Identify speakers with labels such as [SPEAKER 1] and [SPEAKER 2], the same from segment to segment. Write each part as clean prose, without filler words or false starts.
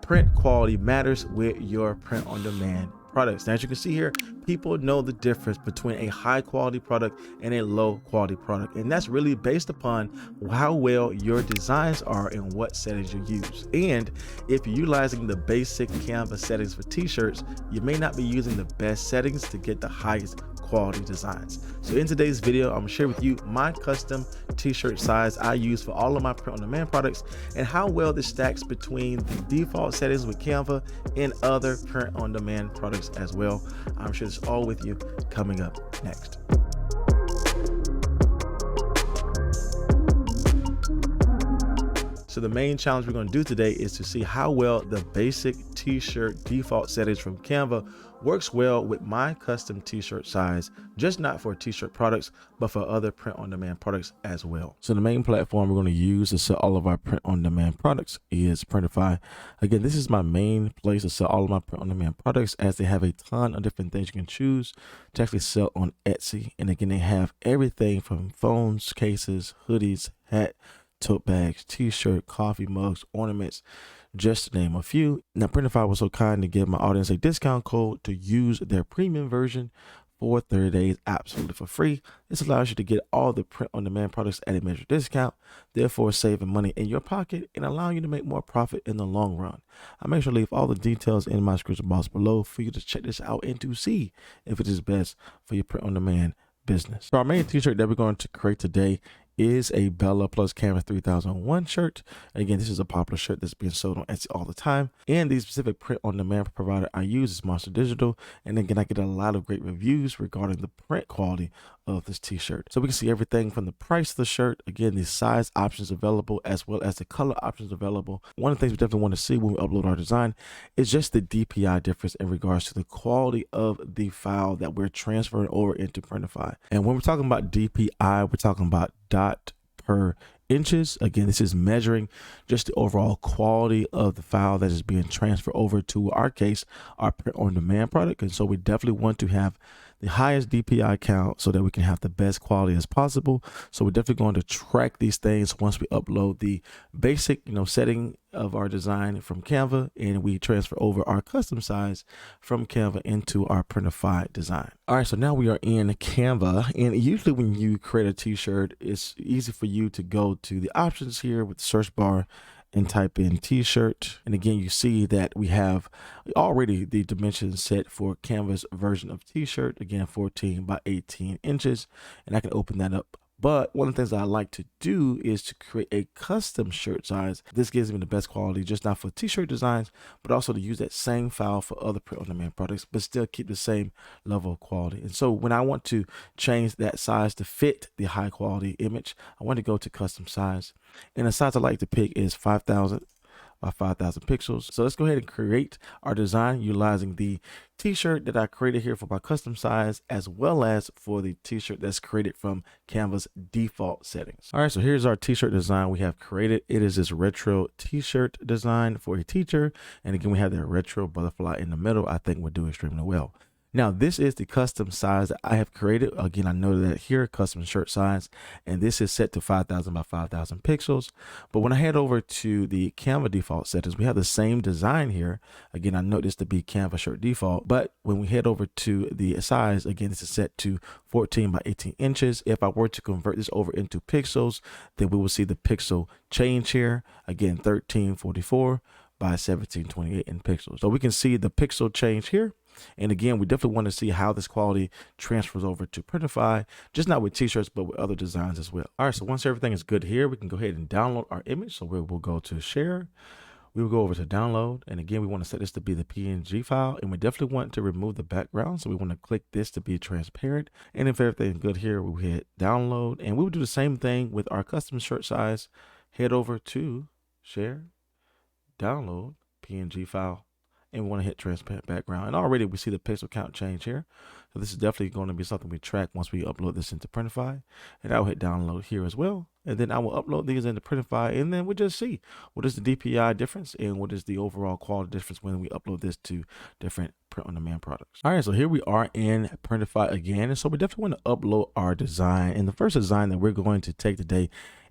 [SPEAKER 1] print quality matters with your print on demand products. Now, as you can see here, people know the difference between a high quality product and a low quality product. And that's really based upon how well your designs are and what settings you use. And if you're utilizing the basic Canva settings for t-shirts, you may not be using the best settings to get the highest quality designs. So in today's video, I'm gonna share with you my custom t-shirt size I use for all of my print on demand products and how well this stacks between the default settings with Canva and other print on demand products as well. I'm sure it's all with you coming up next. So the main challenge we're going to do today is to see how well the basic t-shirt default settings from Canva works well with my custom t-shirt size, just not for t-shirt products, but for other print on demand products as well. So the main platform we're going to use to sell all of our print on demand products is Printify. Again, this is my main place to sell all of my print on demand products, as they have a ton of different things you can choose to actually sell on Etsy. And again, they have everything from phones, cases, hoodies, hat, tote bags, t-shirt, coffee mugs, ornaments, just to name a few. Now, Printify was so kind to give my audience a discount code to use their premium version for 30 days absolutely for free. This allows you to get all the print on demand products at a major discount, therefore saving money in your pocket and allowing you to make more profit in the long run. I make sure to leave all the details in my description box below for you to check this out and to see if it is best for your print on demand business. So our main t-shirt that we're going to create today is a Bella plus Canvas 3001 shirt. And again, this is a popular shirt that's being sold on Etsy all the time. And the specific print on demand provider I use is Monster Digital. And again, I get a lot of great reviews regarding the print quality of this t-shirt. So we can see everything from the price of the shirt, again, the size options available, as well as the color options available. One of the things we definitely want to see when we upload our design is just the DPI difference in regards to the quality of the file that we're transferring over into Printify. And when we're talking about DPI, we're talking about dot per inches. Again, this is measuring just the overall quality of the file that is being transferred over to, our case, our print on demand product. And so we definitely want to have the highest DPI count so that we can have the best quality as possible. So we're definitely going to track these things once we upload the basic, setting of our design from Canva, and we transfer over our custom size from Canva into our Printify design. All right, so now we are in Canva, and usually when you create a t-shirt, it's easy for you to go to the options here with the search bar and type in t-shirt. And again, you see that we have already the dimensions set for Canva's version of t-shirt, again, 14 by 18 inches. And I can open that up. But one of the things I like to do is to create a custom shirt size. This gives me the best quality, just not for t-shirt designs, but also to use that same file for other print on demand products, but still keep the same level of quality. And so when I want to change that size to fit the high quality image, I want to go to custom size. And the size I like to pick is 5,000 by 5,000 pixels. So let's go ahead and create our design utilizing the t-shirt that I created here for my custom size, as well as for the t-shirt that's created from Canva's default settings. All right, so here's our t-shirt design we have created. It is this retro t-shirt design for a teacher. And again, we have that retro butterfly in the middle. I think we'll do extremely well. Now, this is the custom size that I have created. Again, I know that here, custom shirt size, and this is set to 5,000 by 5,000 pixels. But when I head over to the Canva default settings, we have the same design here. Again, I know this to be Canva shirt default, but when we head over to the size, again, this is set to 14 by 18 inches. If I were to convert this over into pixels, then we will see the pixel change here. Again, 1344 by 1728 in pixels. So we can see the pixel change here. And again, we definitely want to see how this quality transfers over to Printify, just not with t-shirts, but with other designs as well. All right, so once everything is good here, we can go ahead and download our image. So we'll go to share. We will go over to download. And again, we want to set this to be the PNG file, and we definitely want to remove the background. So we want to click this to be transparent. And if everything's good here, we'll hit download, and we will do the same thing with our custom shirt size. Head over to share, download, PNG file, and we want to hit transparent background. And already we see the pixel count change here. So this is definitely going to be something we track once we upload this into Printify. And I'll hit download here as well. And then I will upload these into Printify, and then we'll just see what is the DPI difference and what is the overall quality difference when we upload this to different print on demand products. All right, so here we are in Printify again. And so we definitely want to upload our design. And the first design that we're going to take today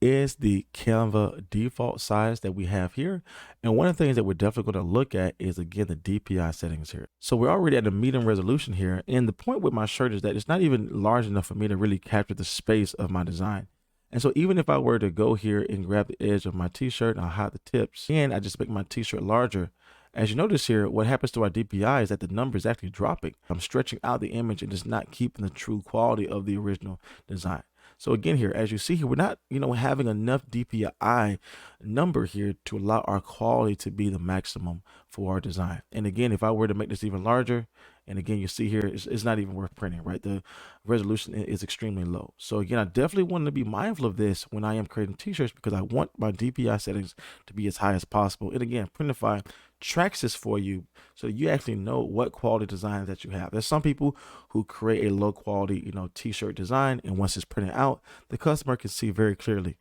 [SPEAKER 1] is the Canva default size that we have here. And one of the things that we're definitely going to look at is, again, the DPI settings here. So we're already at a medium resolution here. And the point with my shirt is that it's not even large enough for me to really capture the space of my design. And so even if I were to go here and grab the edge of my t-shirt and I'll hide the tips, and I just make my t-shirt larger, as you notice here, what happens to our DPI is that the number is actually dropping. I'm stretching out the image and just not keeping the true quality of the original design. So again here, as you see here, we're not, having enough DPI number here to allow our quality to be the maximum for our design. And again, if I were to make this even larger, and again, you see here, it's not even worth printing, right? The resolution is extremely low. So again, I definitely want to be mindful of this when I am creating t-shirts, because I want my DPI settings to be as high as possible. And again, Printify tracks this for you so you actually know what quality design that you have. There's some people who create a low quality, t-shirt design, and once it's printed out, the customer can see very clearly,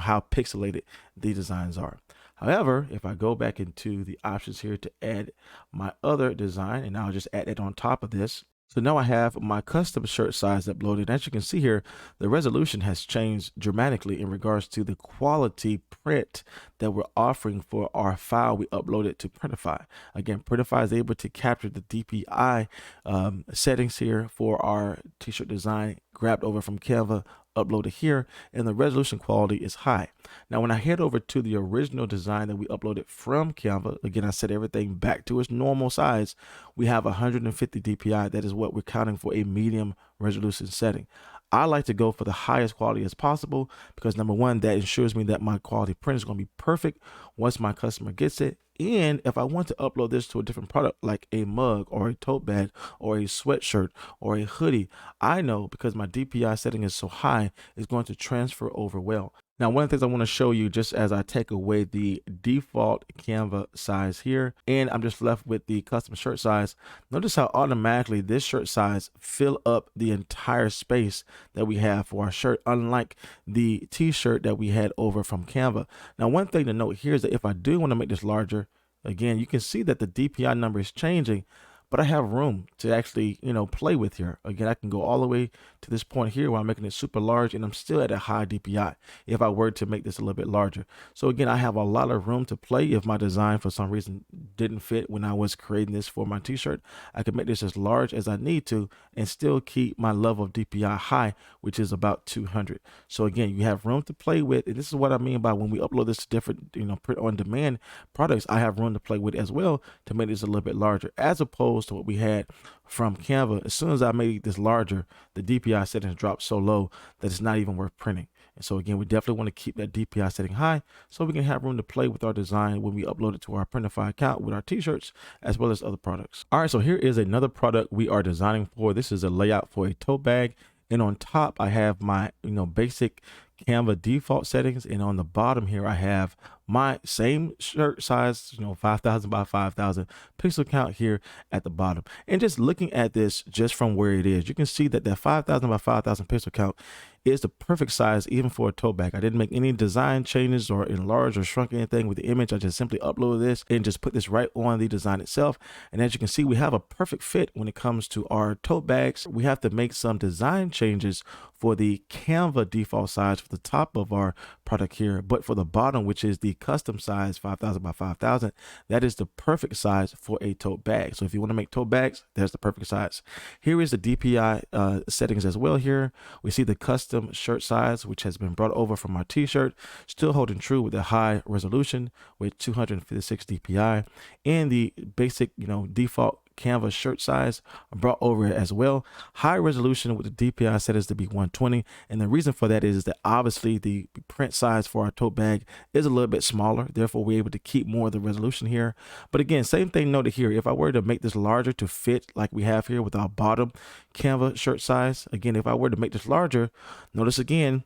[SPEAKER 1] how pixelated the designs are. However, if I go back into the options here to add my other design, and I'll just add it on top of this. So now I have my custom shirt size uploaded. As you can see here, the resolution has changed dramatically in regards to the quality print that we're offering for our file we uploaded to Printify. Again, Printify is able to capture the DPI settings here for our t-shirt design grabbed over from Canva, uploaded here, and the resolution quality is high. Now, when I head over to the original design that we uploaded from Canva, again, I set everything back to its normal size. We have 150 DPI. That is what we're counting for a medium resolution setting. I like to go for the highest quality as possible because, number one, that ensures me that my quality print is going to be perfect once my customer gets it. And if I want to upload this to a different product like a mug or a tote bag or a sweatshirt or a hoodie, I know because my DPI setting is so high, it's going to transfer over well. Now, one of the things I want to show you just as I take away the default Canva size here, and I'm just left with the custom shirt size, notice how automatically this shirt size fill up the entire space that we have for our shirt, unlike the t-shirt that we had over from Canva. Now, one thing to note here is that if I do want to make this larger, again, you can see that the DPI number is changing, but I have room to actually, play with here. Again, I can go all the way to this point here where I'm making it super large and I'm still at a high DPI if I were to make this a little bit larger. So again, I have a lot of room to play. If my design for some reason didn't fit when I was creating this for my t-shirt, I can make this as large as I need to and still keep my level of DPI high, which is about 200. So again, you have room to play with. And this is what I mean by when we upload this to different, print on demand products, I have room to play with as well to make this a little bit larger, as opposed to what we had from Canva. As soon as I made this larger, the DPI settings dropped so low that it's not even worth printing. And so again, we definitely want to keep that DPI setting high so we can have room to play with our design when we upload it to our Printify account with our t-shirts as well as other products. All right, so here is another product we are designing for. This is a layout for a tote bag. And on top, I have my, basic Canva default settings. And on the bottom here, I have my same shirt size, 5,000 by 5,000 pixel count here at the bottom. And just looking at this just from where it is, you can see that 5,000 by 5,000 pixel count is the perfect size even for a tote bag. I didn't make any design changes or enlarge or shrunk anything with the image. I just simply uploaded this and just put this right on the design itself. And as you can see, we have a perfect fit when it comes to our tote bags. We have to make some design changes for the Canva default size for the top of our product here, but for the bottom, which is the custom size 5,000 by 5,000, that is the perfect size for a tote bag. So if you want to make tote bags, there's the perfect size. Here is the DPI settings as well. Here we see the custom shirt size, which has been brought over from our t-shirt, still holding true with the high resolution with 256 DPI, and the basic default Canva shirt size brought over as well. High resolution with the DPI settings to be 120. And the reason for that is that obviously the print size for our tote bag is a little bit smaller. Therefore, we're able to keep more of the resolution here. But again, same thing noted here. If I were to make this larger to fit like we have here with our bottom Canva shirt size, again, if I were to make this larger, notice again,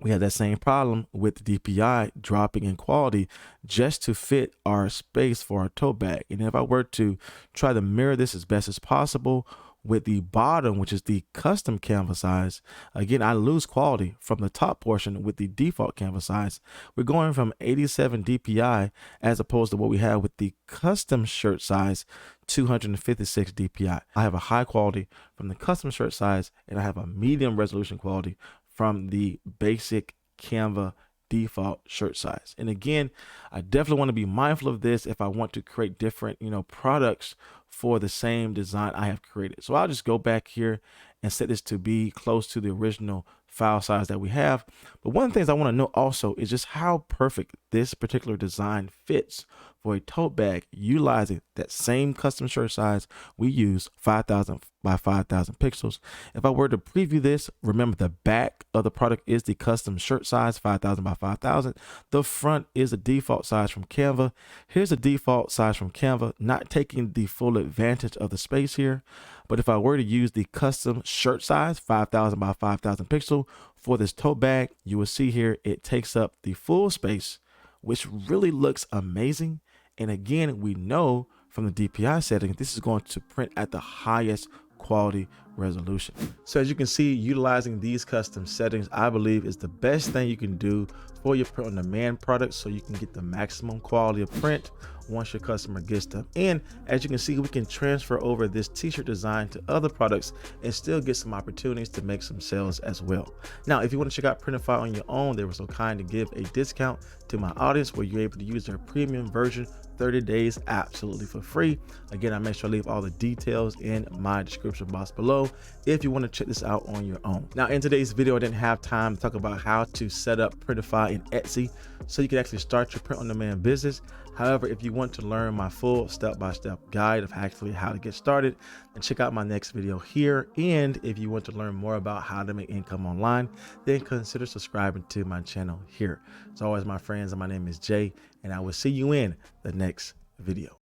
[SPEAKER 1] we have that same problem with the DPI dropping in quality just to fit our space for our tote bag. And if I were to try to mirror this as best as possible with the bottom, which is the custom Canva size, again, I lose quality from the top portion with the default Canva size. We're going from 87 DPI as opposed to what we have with the custom shirt size, 256 DPI. I have a high quality from the custom shirt size, and I have a medium resolution quality from the basic Canva default shirt size. And again, I definitely want to be mindful of this if I want to create different, products for the same design I have created. So I'll just go back here and set this to be close to the original file size that we have. But one of the things I want to know also is just how perfect this particular design fits for a tote bag utilizing that same custom shirt size we use, 5,000 by 5,000 pixels. If I were to preview this, remember the back of the product is the custom shirt size, 5,000 by 5,000. The front is the default size from Canva. Here's the default size from Canva, not taking the full advantage of the space here. But if I were to use the custom shirt size, 5,000 by 5,000 pixel for this tote bag, you will see here it takes up the full space, which really looks amazing. And again, we know from the DPI setting, this is going to print at the highest quality resolution. So as you can see, utilizing these custom settings, I believe is the best thing you can do for your print on demand products, so you can get the maximum quality of print once your customer gets them. And as you can see, we can transfer over this t-shirt design to other products and still get some opportunities to make some sales as well. Now, if you want to check out Printify on your own, they were so kind to give a discount to my audience where you're able to use their premium version 30 days absolutely for free. Again, I make sure I leave all the details in my description box below if you want to check this out on your own. Now, in today's video, I didn't have time to talk about how to set up Printify in Etsy so you can actually start your print on demand business. However, if you want to learn my full step-by-step guide of actually how to get started, then check out my next video here. And if you want to learn more about how to make income online, then consider subscribing to my channel here. As always, my friends, my name is Jay, and I will see you in the next video.